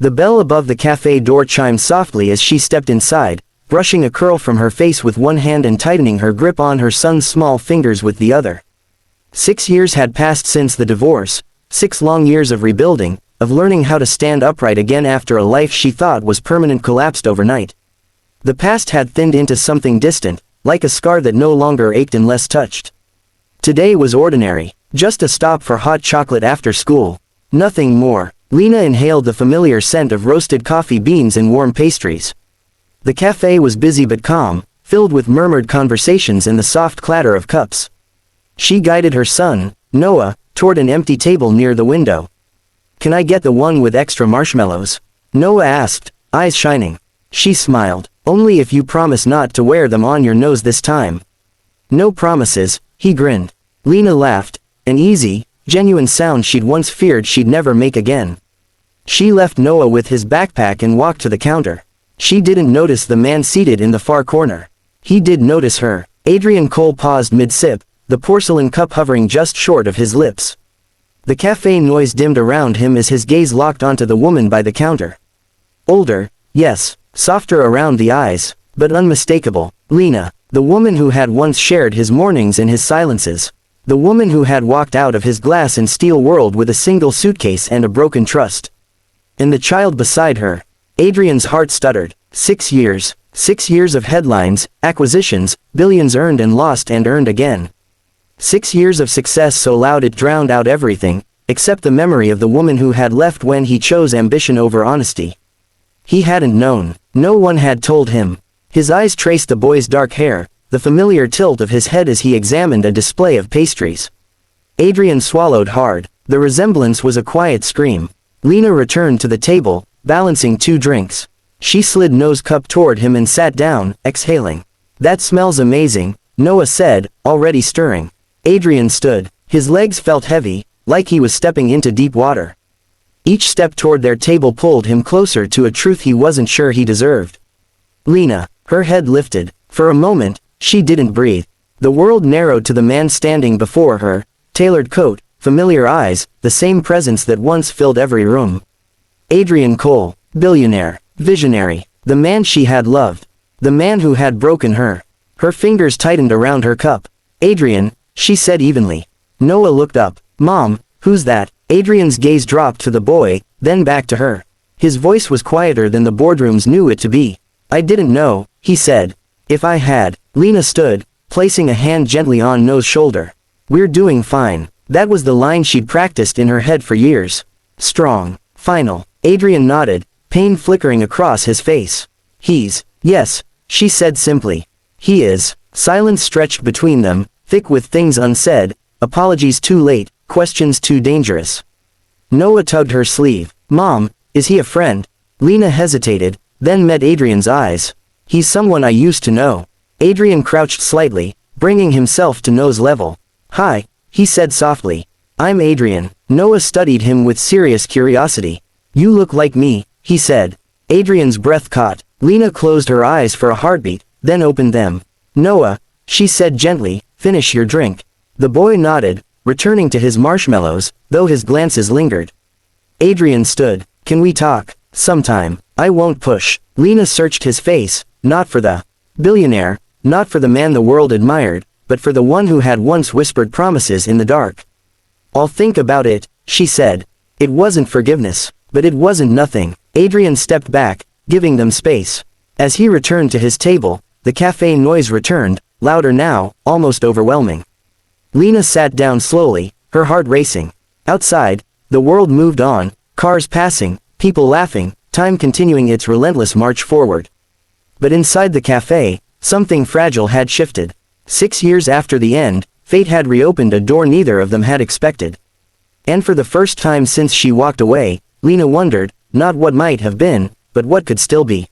The bell above the cafe door chimed softly as she stepped inside, brushing a curl from her face with one hand and tightening her grip on her son's small fingers with the other. 6 years had passed since the divorce, 6 long years of rebuilding, of learning how to stand upright again after a life she thought was permanent collapsed overnight. The past had thinned into something distant, like a scar that no longer ached unless touched. Today was ordinary, just a stop for hot chocolate after school. Nothing more. Lena inhaled the familiar scent of roasted coffee beans and warm pastries. The cafe was busy but calm, filled with murmured conversations and the soft clatter of cups. She guided her son, Noah, toward an empty table near the window. "Can I get the one with extra marshmallows?" Noah asked, eyes shining. She smiled. "Only if you promise not to wear them on your nose this time." "No promises," he grinned. Lena laughed, an easy, genuine sound she'd once feared she'd never make again. She left Noah with his backpack and walked to the counter. She didn't notice the man seated in the far corner. He did notice her. Adrian Cole paused mid-sip, the porcelain cup hovering just short of his lips. The cafe noise dimmed around him as his gaze locked onto the woman by the counter. Older, yes, softer around the eyes, but unmistakable. Lena, the woman who had once shared his mornings and his silences. The woman who had walked out of his glass and steel world with a single suitcase and a broken trust. And the child beside her. Adrian's heart stuttered. 6 years. 6 years of headlines, acquisitions, billions earned and lost and earned again. 6 years of success so loud it drowned out everything, except the memory of the woman who had left when he chose ambition over honesty. He hadn't known. No one had told him. His eyes traced the boy's dark hair, the familiar tilt of his head as he examined a display of pastries. Adrian swallowed hard. The resemblance was a quiet scream. Lena returned to the table, balancing 2 drinks. She slid Noah's cup toward him and sat down, exhaling. "That smells amazing," Noah said, already stirring. Adrian stood. His legs felt heavy, like he was stepping into deep water. Each step toward their table pulled him closer to a truth he wasn't sure he deserved. Lena, her head lifted. For a moment, she didn't breathe. The world narrowed to the man standing before her, tailored coat, familiar eyes, the same presence that once filled every room. Adrian Cole, billionaire, visionary, the man she had loved, the man who had broken her. Her fingers tightened around her cup. "Adrian," she said evenly. Noah looked up. "Mom, who's that?" Adrian's gaze dropped to the boy, then back to her. His voice was quieter than the boardrooms knew it to be. "I didn't know," he said. "If I had." Lena stood, placing a hand gently on Noah's shoulder. "We're doing fine." That was the line she'd practiced in her head for years. Strong. Final. Adrian nodded, pain flickering across his face. Yes, she said simply. "He is." Silence stretched between them, thick with things unsaid, apologies too late, questions too dangerous. Noah tugged her sleeve. "Mom, is he a friend?" Lena hesitated, then met Adrian's eyes. "He's someone I used to know." Adrian crouched slightly, bringing himself to Noah's level. "Hi," he said softly. "I'm Adrian." Noah studied him with serious curiosity. "You look like me," he said. Adrian's breath caught. Lena closed her eyes for a heartbeat, then opened them. "Noah," she said gently, "finish your drink." The boy nodded, returning to his marshmallows, though his glances lingered. Adrian stood. "Can we talk? Sometime. I won't push." Lena searched his face, not for the billionaire, not for the man the world admired, but for the one who had once whispered promises in the dark. "I'll think about it," she said. It wasn't forgiveness, but it wasn't nothing. Adrian stepped back, giving them space. As he returned to his table, the cafe noise returned, louder now, almost overwhelming. Lena sat down slowly, her heart racing. Outside, the world moved on, cars passing, people laughing, time continuing its relentless march forward. But inside the cafe, something fragile had shifted. 6 years after the end, fate had reopened a door neither of them had expected. And for the first time since she walked away, Lena wondered, not what might have been, but what could still be.